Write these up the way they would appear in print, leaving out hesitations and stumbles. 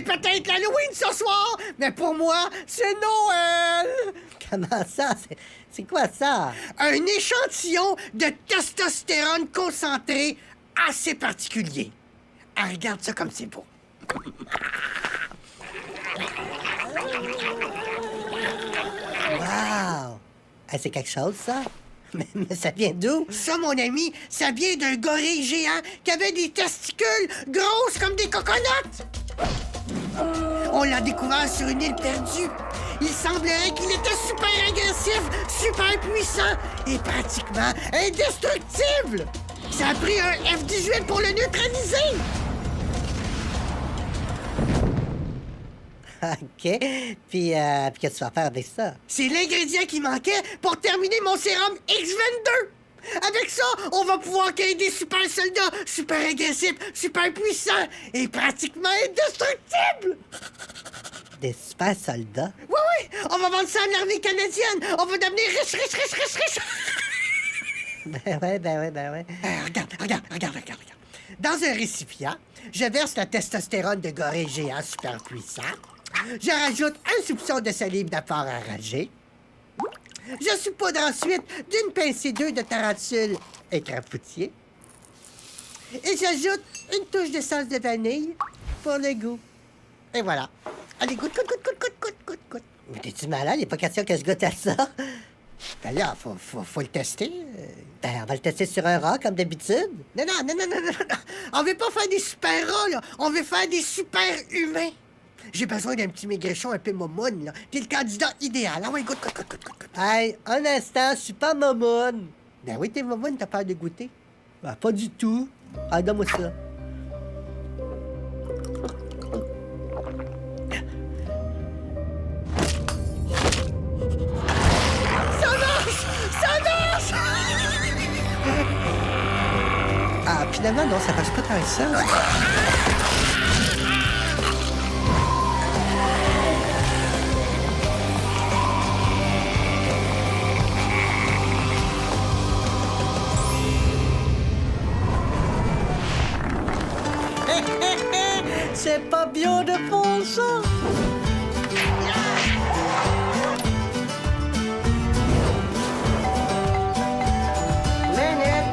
peut-être l'Halloween ce soir, mais pour moi, c'est Noël! Comment ça? C'est quoi ça? Un échantillon de testostérone concentré assez particulier. Ah, regarde ça comme c'est beau. Wow! Ah, c'est quelque chose, ça? Mais ça vient d'où? Ça, mon ami, ça vient d'un gorille géant qui avait des testicules grosses comme des coconuts. On l'a découvert sur une île perdue. Il semblerait qu'il était super agressif, super puissant et pratiquement indestructible. Ça a pris un F-18 pour le neutraliser. OK. Puis qu'est-ce que tu vas faire avec ça? C'est l'ingrédient qui manquait pour terminer mon sérum X22. Avec ça, on va pouvoir créer des super soldats, super agressifs, super puissants et pratiquement indestructibles. Des super soldats? Oui, oui, on va vendre ça à l'armée canadienne. On va devenir riche. Ben ouais. Regarde. Dans un récipient, je verse la testostérone de gorille géant super puissant. Je rajoute un soupçon de salive d'apport enragé. Je saupoudre ensuite d'une pincée d'œufs de tarentule écrapoutier. Et j'ajoute une touche d'essence de vanille pour le goût. Et voilà. Allez, goûte. Mais t'es-tu malade? Il n'est pas question que je goûte à ça. Ben là, faut le tester. Ben, on va le tester sur un rat, comme d'habitude. Non. On veut pas faire des super rats, là. On veut faire des super humains. J'ai besoin d'un petit maigrichon un peu momoune, là. T'es le candidat idéal. Ah ouais, goûte. Hey, un instant, je suis pas momoune. Ben oui, t'es momoune, t'as peur de goûter. Ben, pas du tout. Ah, donne-moi ça. Ça marche! Ah, finalement, non, ça marche pas tant que ça. C'est pas bien de faire ça.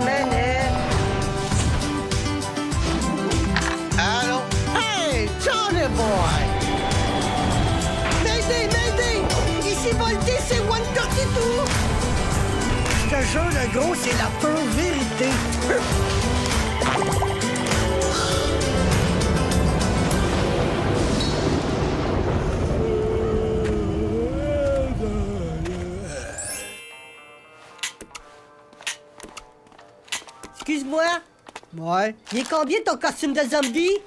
Minute. Allô? Hey, Johnny Boy! Mayday! Ici Volté, c'est 132! Je te jure, le gros, c'est la pure vérité. Excuse-moi. Ouais. Il est combien ton costume de zombie?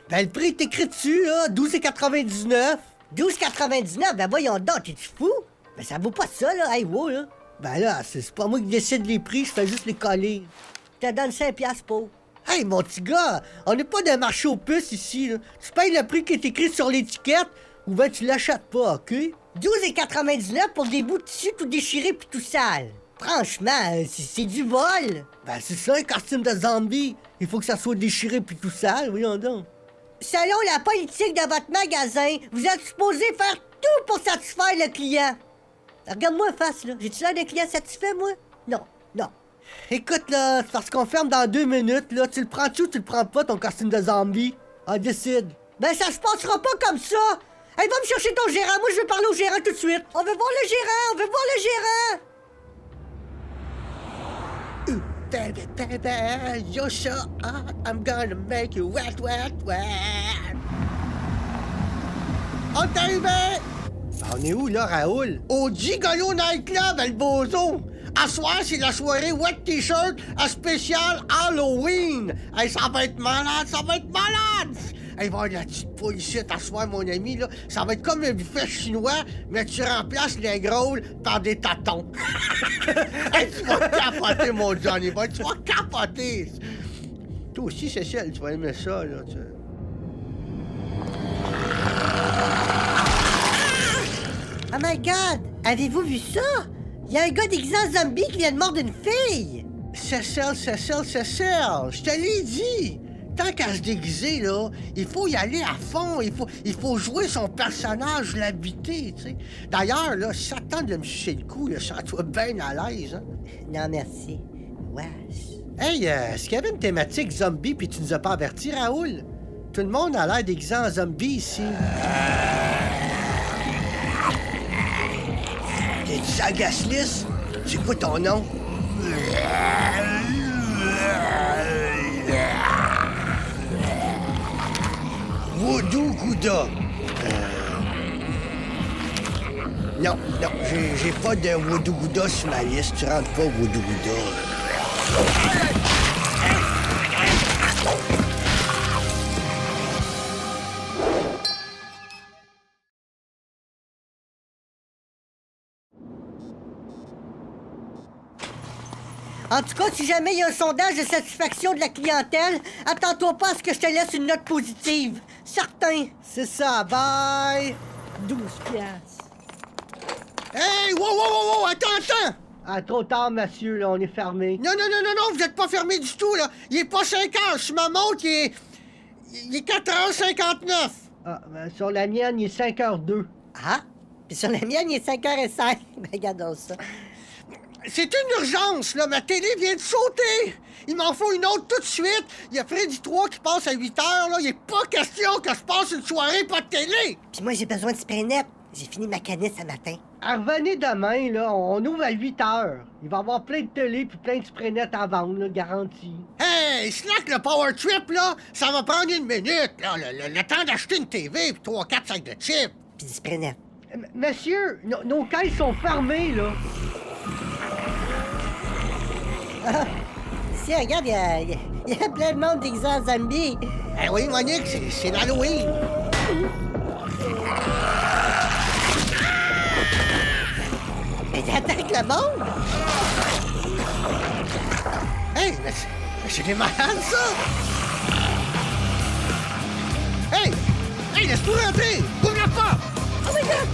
Ben, le prix est écrit dessus, là, 12,99. 12,99? Ben voyons donc, t'es-tu fou? Ben ça vaut pas ça, là, hey, wow, là. Ben là, c'est pas moi qui décide les prix, je fais juste les coller. Je te donne 5 piastres pour. Hey, mon petit gars, on n'est pas d'un marché aux puces ici, là. Tu payes le prix qui est écrit sur l'étiquette, ou ben tu l'achètes pas, OK? 12,99 pour des bouts de tissu tout déchirés pis tout sale. Franchement, c'est du vol. Ben, c'est ça, un costume de zombie. Il faut que ça soit déchiré puis tout sale, voyons donc. Selon la politique de votre magasin, vous êtes supposé faire tout pour satisfaire le client. Regarde-moi en face, là. J'ai-tu l'air d'un client satisfait, moi? Non. Écoute, là, c'est parce qu'on ferme dans 2 minutes, là. Tu le prends-tu ou tu le prends pas, ton costume de zombie? Ah, décide. Ben, ça se passera pas comme ça. Hey, va me chercher ton gérant. Moi, je veux parler au gérant tout de suite. On veut voir le gérant. Baby, you're so hot, I'm gonna make you wet. On est arrivé! On est où, là, Raoul? Au Gigolo Nightclub, à le Bozo! À soir, c'est la soirée Wet T-shirt à spécial Halloween! Hey, ça va être malade! Hey, va y avoir de la petite poule ici à soir, mon ami, là. Ça va être comme un buffet chinois, mais tu remplaces les grôles par des tatons. Hey, tu vas capoter, mon Johnny Boy, tu vas capoter! Toi aussi, Cécile, tu vas aimer ça, là, tu... Oh my God! Avez-vous vu ça? Il y a un gars déguisé en zombie qui vient de mordre une fille! Cécile, je te l'ai dit! tant qu'à se déguiser, là, il faut y aller à fond. Il faut jouer son personnage, l'habiter, tu sais. D'ailleurs, là, si ça te tente de me sucer le cou, là, sens-toi bien à l'aise, hein. Non, merci. Wesh. Hey, est-ce qu'il y avait une thématique zombie puis tu nous as pas avertis, Raoul? Tout le monde a l'air déguisé en zombie ici. T'es-tu Saga Smith? C'est quoi ton nom? Voodoo Gouda. Non, j'ai pas de Voodoo Gouda sur ma liste. Tu rentres pas, Voodoo Gouda. En tout cas, si jamais il y a un sondage de satisfaction de la clientèle, attends-toi pas à ce que je te laisse une note positive. Certain. C'est ça, bye! 12 piastres. Hey, wow, attends! Ah, trop tard, monsieur, là, on est fermé. Non, vous êtes pas fermé du tout, là. Il est pas 5 heures, sur ma montre, il est 4h59. Ah, ben, sur la mienne, il est 5h02. Ah? Puis sur la mienne, il est 5h05. Ben, regardons ça. C'est une urgence, là. Ma télé vient de sauter. Il m'en faut une autre tout de suite. Il y a Freddy 3 qui passe à 8 heures, là. Il est pas question que je passe une soirée pas de télé. Puis moi, j'ai besoin de spray net. J'ai fini ma canette ce matin. Revenez demain, là. On ouvre à 8 heures. Il va y avoir plein de télé puis plein de spray net à vendre, là, garanti. Hey, slack le power trip, là. Ça va prendre une minute, là. Le temps d'acheter une TV puis 3-4 sacs de chips. Puis du spray net. Monsieur, nos caisses sont fermées, là. Ah, ici, regarde, il y a plein de monde déguisé en zombie. Eh oui, Monique, c'est l'Halloween. Mais t'attaques le monde? Hey, mais c'est des malades, ça! Hey, laisse-nous rentrer! Ouvre la porte! Oh my God!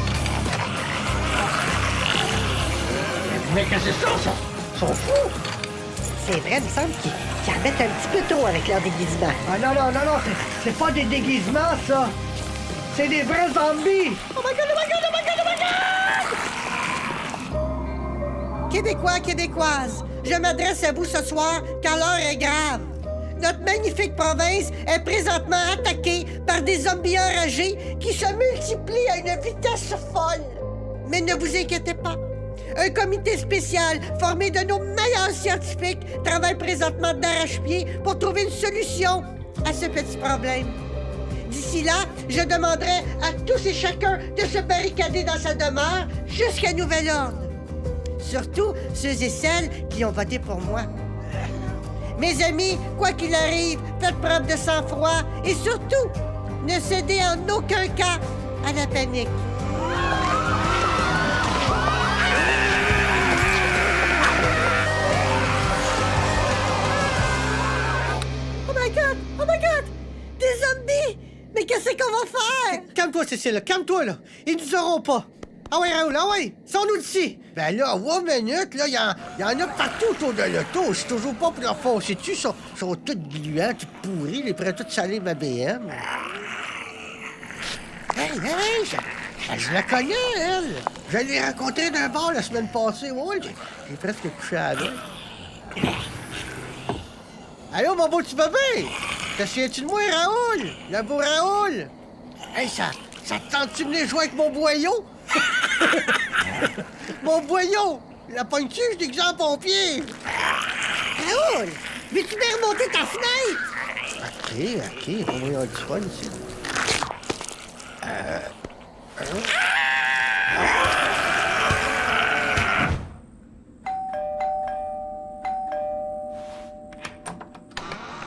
Mais qu'est-ce que c'est ça? Ils sont fous! C'est vrai, il me semble qu'ils en mettent un petit peu trop avec leur déguisement. Ah non, c'est pas des déguisements, ça! C'est des vrais zombies! Oh my God! Québécois, Québécoises, je m'adresse à vous ce soir car l'heure est grave. Notre magnifique province est présentement attaquée par des zombies enragés qui se multiplient à une vitesse folle. Mais ne vous inquiétez pas. Un comité spécial formé de nos meilleurs scientifiques travaille présentement d'arrache-pied pour trouver une solution à ce petit problème. D'ici là, je demanderai à tous et chacun de se barricader dans sa demeure jusqu'à nouvel ordre. Surtout ceux et celles qui ont voté pour moi. Mes amis, quoi qu'il arrive, faites preuve de sang-froid et surtout, ne cédez en aucun cas à la panique. Oh my God! Des zombies! Mais qu'est-ce qu'on va faire? Calme-toi, Cécile, calme-toi, là. Ils nous auront pas. Ah ouais, Raoul, ah ouais, sors-nous d'ici. Ben là, 3 minutes, là, il y en a partout autour de l'auto. Je suis toujours pas pour leur foncer dessus. Ils sont tous gluants, tous pourris, les prêts tous saler ma BM. Hey, je la connais, elle. Je l'ai rencontrée d'un bar la semaine passée. Ouais, j'ai presque couché avec. Allô, mon beau petit bébé! Te souviens-tu de moi, Raoul? Le beau Raoul? Hey, ça te tente-tu de venir jouer avec mon boyau? Mon boyau! La pogne-tu, je déguisé en pompier! Raoul! Veux-tu bien remonter ta fenêtre? OK, on va avoir du fun ici.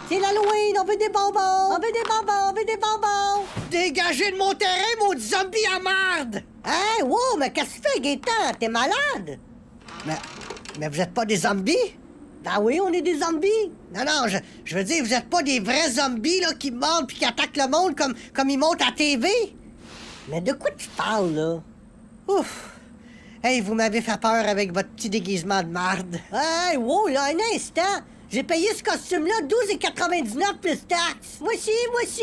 C'est l'Halloween, on veut des bonbons! On veut des bonbons! Dégagez de mon terrain, maudit zombie à merde! Hey, wow, mais qu'est-ce que tu fais, Gaétan? T'es malade? Mais vous êtes pas des zombies? Ben oui, on est des zombies! Non, je veux dire, vous êtes pas des vrais zombies, là, qui mordent puis qui attaquent le monde comme ils montent à TV? Mais de quoi tu parles, là? Ouf! Hey, vous m'avez fait peur avec votre petit déguisement de marde. Hey, wow, là, un instant! J'ai payé ce costume-là 12,99 plus taxes. Moi aussi.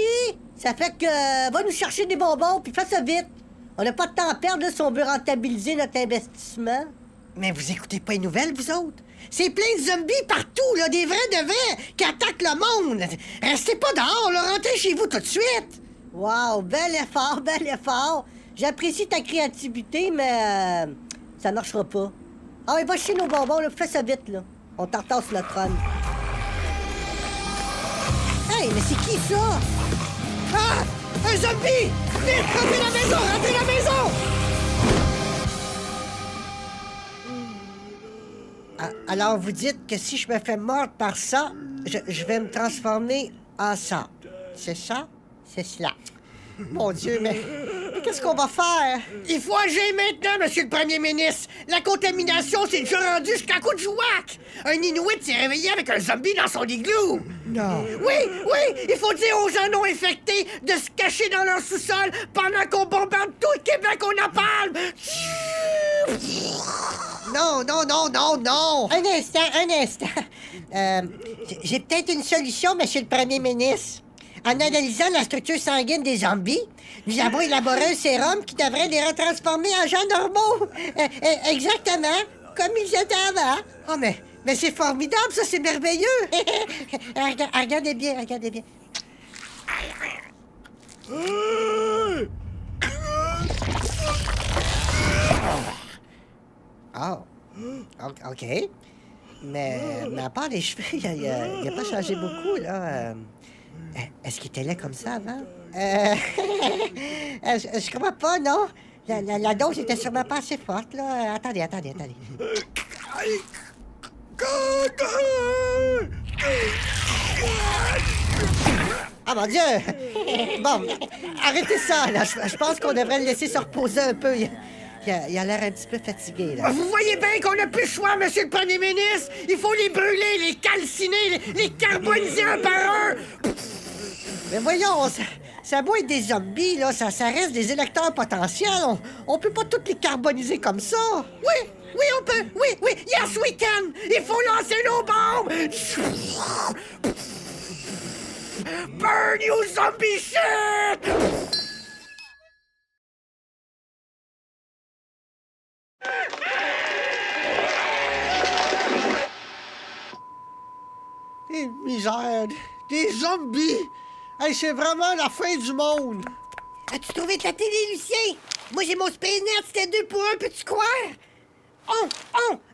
Ça fait que va nous chercher des bonbons, puis fais ça vite. On n'a pas de temps à perdre là, si on veut rentabiliser notre investissement. Mais vous écoutez pas les nouvelles, vous autres? C'est plein de zombies partout, là, des vrais de vrais, qui attaquent le monde. Restez pas dehors, là, rentrez chez vous tout de suite. Wow, bel effort. J'apprécie ta créativité, mais ça marchera pas. Ah ouais, va chez nos bonbons, là, fais ça vite, là. On t'entend sur notre run. Hey, mais c'est qui ça? Ah! Un zombie! Vite, rentrez la maison! Alors, vous dites que si je me fais mordre par ça, je vais me transformer en ça. C'est ça? C'est cela. Mon Dieu, mais qu'est-ce qu'on va faire? Il faut agir maintenant, monsieur le premier ministre. La contamination s'est déjà rendue jusqu'à coup de jouac. Un Inuit s'est réveillé avec un zombie dans son igloo. Non. Oui, il faut dire aux gens non infectés de se cacher dans leur sous-sol pendant qu'on bombarde tout le Québec au napalm. Non. Un instant. J'ai peut-être une solution, monsieur le premier ministre. En analysant la structure sanguine des zombies, nous avons élaboré un sérum qui devrait les retransformer en gens normaux. Exactement, comme ils étaient avant. Oh, mais c'est formidable, ça, c'est merveilleux. Regardez bien. Oh, OK. Mais à part les cheveux, il a pas changé beaucoup, là. Est-ce qu'il était laid comme ça avant? Je crois pas, non. La dose était sûrement pas assez forte, là. Attendez. Ah, mon Dieu! Bon, arrêtez ça, là. Je pense qu'on devrait le laisser se reposer un peu. Il a l'air un petit peu fatigué, là. Vous voyez bien qu'on n'a plus le choix, monsieur le premier ministre! Il faut les brûler, les calciner, les carboniser un par un! Mais voyons, ça doit être des zombies, là. Ça reste des électeurs potentiels. On peut pas tous les carboniser comme ça. Oui, on peut. Oui. Yes, we can. Il faut lancer nos bombes. Burn, you zombie shit! Des misères, des zombies! Hey, c'est vraiment la fin du monde! As-tu trouvé ta télé, Lucien? Moi, j'ai mon spray net, c'était 2 pour 1, peux-tu croire?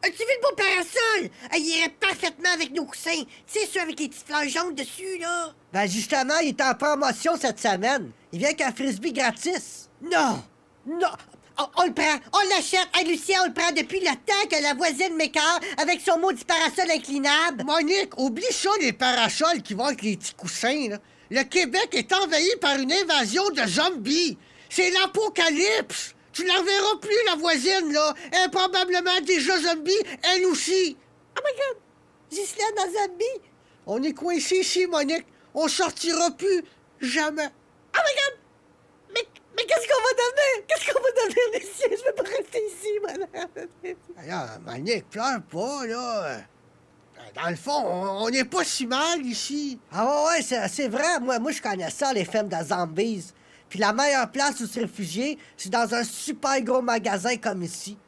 As-tu vu le beau parasol? Il irait parfaitement avec nos coussins. Tu sais, ceux avec les petites fleurs jaunes dessus, là. Ben, justement, il est en promotion cette semaine. Il vient avec un frisbee gratis. Non! On le prend, on l'achète. Hey, Lucien, on le prend depuis le temps que la voisine m'écarte avec son maudit parasol inclinable. Monique, oublie ça, les parasols qui vont avec les petits coussins, là. Le Québec est envahi par une invasion de zombies. C'est l'apocalypse. Tu la reverras plus, la voisine, là. Elle est probablement déjà zombie, elle aussi. Oh my God! Ghislaine dans zombie? On est coincé ici, Monique. On sortira plus jamais. Oh my God! Mais qu'est-ce qu'on va devenir, Lucien? Je veux pas rester ici, madame. Alors, Monique, pleure pas, là. Dans le fond, on n'est pas si mal ici. Ah ouais, c'est vrai. Moi, je connais ça, les films de zombies. Puis la meilleure place où se réfugier, c'est dans un super gros magasin comme ici.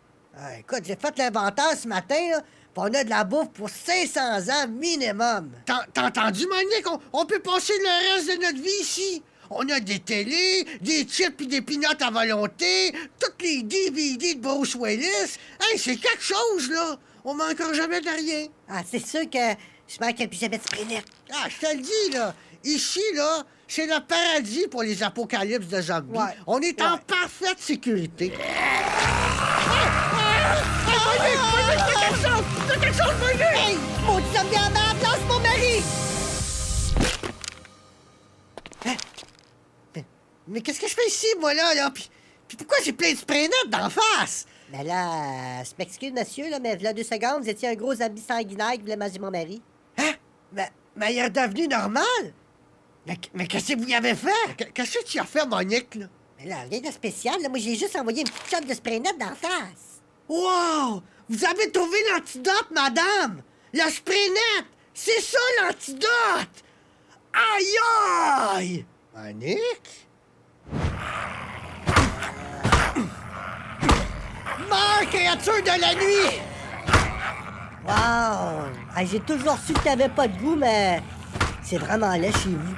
Écoute, j'ai fait l'inventaire ce matin, là, pis on a de la bouffe pour 500 ans minimum. T'as entendu, Monique? On peut passer le reste de notre vie ici. On a des télés, des chips pis des pinottes à volonté, toutes les DVD de Bruce Willis. Hey, c'est quelque chose, là. On manquera jamais de rien. Ah, c'est sûr que je manquerai plus jamais de spray net. Ah, je te le dis, là. Ici, là, c'est le paradis pour les apocalypses de zombies. Ouais. On est en parfaite sécurité. Fais quelque chose, Monique! Hey, maudit zombie en bas, place mon mari! Mais qu'est-ce que je fais ici, moi, là? Puis pourquoi j'ai plein de spray net d'en face? Mais là, je m'excuse, monsieur, là, mais là 2 secondes, vous étiez un gros zombie sanguinaire qui voulait manger mon mari. Hein? Mais il est redevenu normal? Mais qu'est-ce que vous y avez fait? Qu'est-ce que tu as fait, Monique, là? Mais là, rien de spécial, là. Moi, j'ai juste envoyé une petite shot de spray net d'en face. Wow! Vous avez trouvé l'antidote, madame! Le spray net! C'est ça l'antidote! Aïe aïe! Monique? Meurs, créature de la nuit! Wow! Hey, j'ai toujours su que t'avais pas de goût, mais c'est vraiment laid chez vous.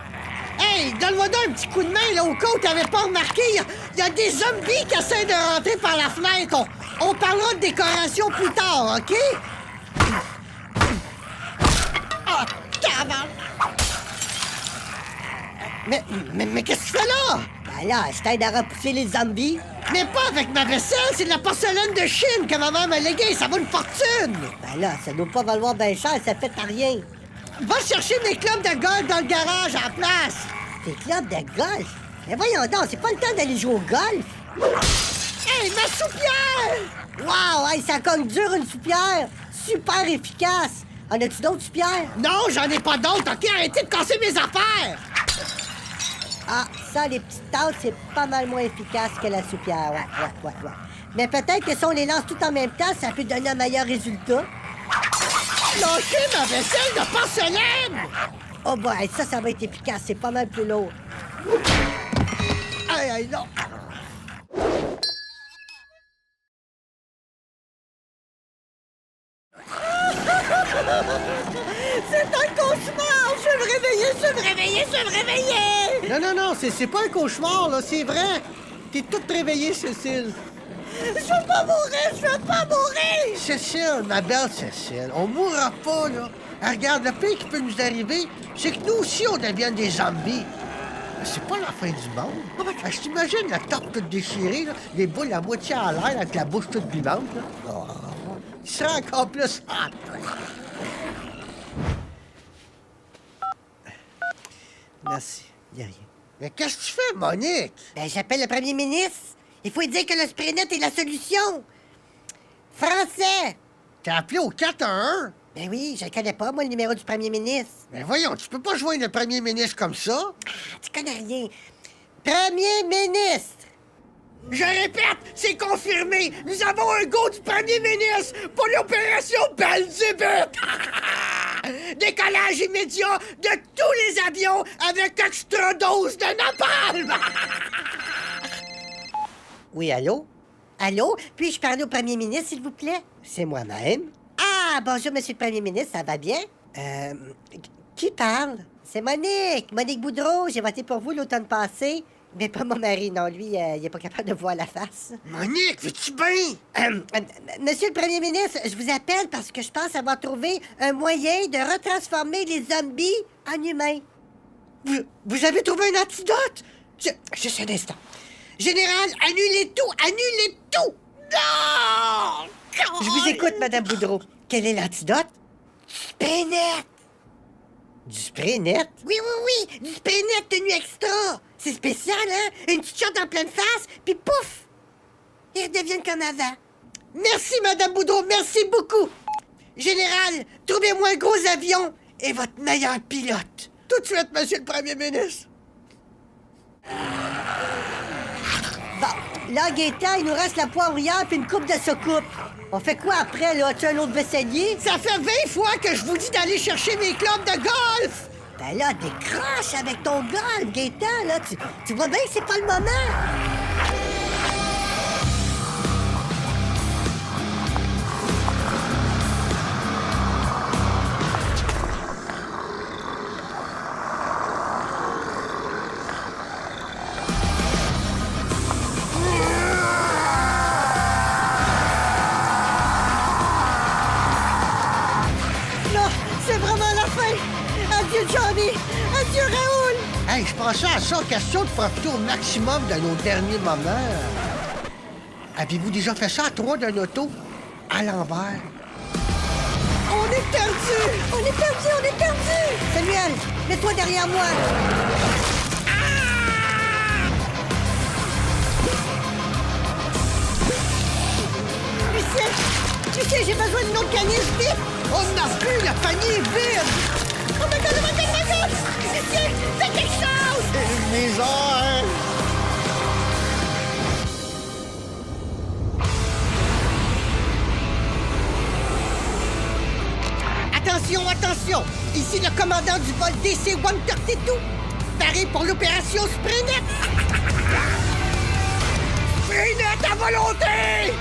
Hey, donne-moi donc un petit coup de main, là, au cas où t'avais pas remarqué. Il y a des zombies qui essaient de rentrer par la fenêtre. On parlera de décoration plus tard, OK? Ah, cavale! Mais qu'est-ce que tu fais là? Ben là, je t'aide à repousser les zombies. Mais pas avec ma vaisselle, c'est de la porcelaine de Chine que ma mère m'a léguée, ça vaut une fortune! Ben là, ça doit pas valoir bien cher, ça fait à rien. Va chercher mes clubs de golf dans le garage à la place! Tes clubs de golf? Mais voyons donc, c'est pas le temps d'aller jouer au golf. Hey, ma soupière! Wow, hey, ça cogne dur une soupière. Super efficace. En as-tu d'autres soupières? Non, j'en ai pas d'autres, OK? Arrêtez de casser mes affaires! Ah, ça, les petites tasses, c'est pas mal moins efficace que la soupière. Ouais. Mais peut-être que si on les lance tout en même temps, ça peut donner un meilleur résultat. Lâchez ma vaisselle de porcelaine! Oh boy, ça va être efficace. C'est pas mal plus lourd. Aïe, non! C'est un cauchemar! Je vais me réveiller! Non, c'est pas un cauchemar, là, c'est vrai! T'es toute réveillée, Cécile! Je veux pas mourir! Cécile, ma belle Cécile, on mourra pas, là! Ah, regarde, le pire qui peut nous arriver, c'est que nous aussi, on devienne des zombies! C'est pas la fin du monde. Ah, je t'imagine la torte toute déchirée, là, les boules à moitié à l'air avec la bouche toute vivante, là. Oh, il sera encore plus hâte. Merci, y a rien. Mais qu'est-ce que tu fais, Monique? Ben, j'appelle le premier ministre. Il faut lui dire que le Sprinet est la solution. Français! T'as appelé au 411? Ben oui, je le connais pas, moi, le numéro du premier ministre. Mais voyons, tu peux pas joindre le premier ministre comme ça? Ah, tu connais rien. Premier ministre! Je répète, c'est confirmé! Nous avons un go du premier ministre pour l'opération Belzébuth! Décollage immédiat de tous les avions avec extra dose de napalm! Oui, allô? Allô? Puis-je parler au premier ministre, s'il vous plaît? C'est moi-même. Ah, bonjour, monsieur le premier ministre, ça va bien? Qui parle? C'est Monique Boudreau. J'ai voté pour vous l'automne passé. Mais pas mon mari, non. Lui, il est pas capable de voir la face. Monique, veux-tu bien? Monsieur le premier ministre, je vous appelle parce que je pense avoir trouvé un moyen de retransformer les zombies en humains. Vous avez trouvé un antidote? Juste un instant. Général, annulez tout! Non! Je vous écoute, Madame Boudreau. Quel est l'antidote? Sprinet! Du Sprinet? Oui, du Sprinet tenue extra! C'est spécial, hein? Une petite shot en pleine face, puis pouf! Ils redeviennent comme avant. Merci, Madame Boudreau, merci beaucoup! Général, trouvez-moi un gros avion et votre meilleur pilote. Tout de suite, Monsieur le Premier ministre. Bon, là, Gaétan, il nous reste la poivrière puis une coupe de soucoupe. On fait quoi après, là? As-tu un autre vaisselier? Ça fait 20 fois que je vous dis d'aller chercher mes clubs de golf! Ben là, décroche avec ton golf, Gaétan, là. Tu vois bien que c'est pas le moment. Adieu, Johnny! Adieu, Raoul! Hey, je pensais à ça, question de profiter au maximum de nos derniers moments. Avez-vous déjà fait ça à trois d'un auto? À l'envers. On est perdus! On est perdus! Samuel, mets-toi derrière moi! Lucien, j'ai besoin d'une autre canisse, vite! On n'a plus, le panier est vide! Oh my god! Lucien, fais quelque chose! Mes heures! Attention, attention! Ici le commandant du vol DC-132, paré pour l'opération Spraynet! Spraynet à volonté!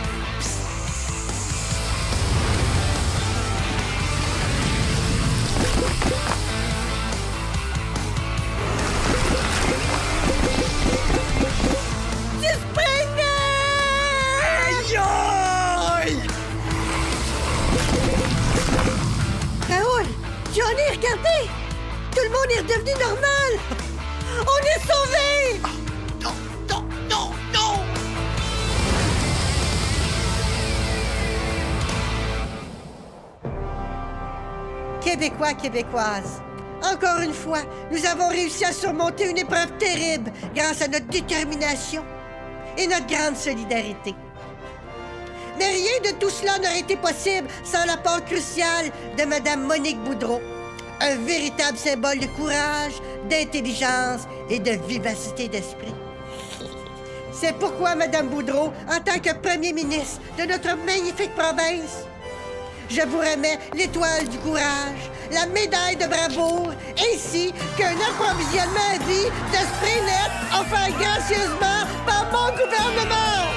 Du Spraynet! Aïe aïe! Raoul! Johnny, regardez! Tout le monde est redevenu normal! On est sauvés! Non, non, non, non! Québécois, Québécoises, encore une fois, nous avons réussi à surmonter une épreuve terrible grâce à notre détermination et notre grande solidarité. Mais rien de tout cela n'aurait été possible sans l'apport crucial de Mme Monique Boudreau, un véritable symbole de courage, d'intelligence et de vivacité d'esprit. C'est pourquoi, Mme Boudreau, en tant que premier ministre de notre magnifique province, je vous remets l'étoile du courage, la médaille de bravoure, ainsi qu'un approvisionnement à vie de Spraynet offert gracieusement par mon gouvernement!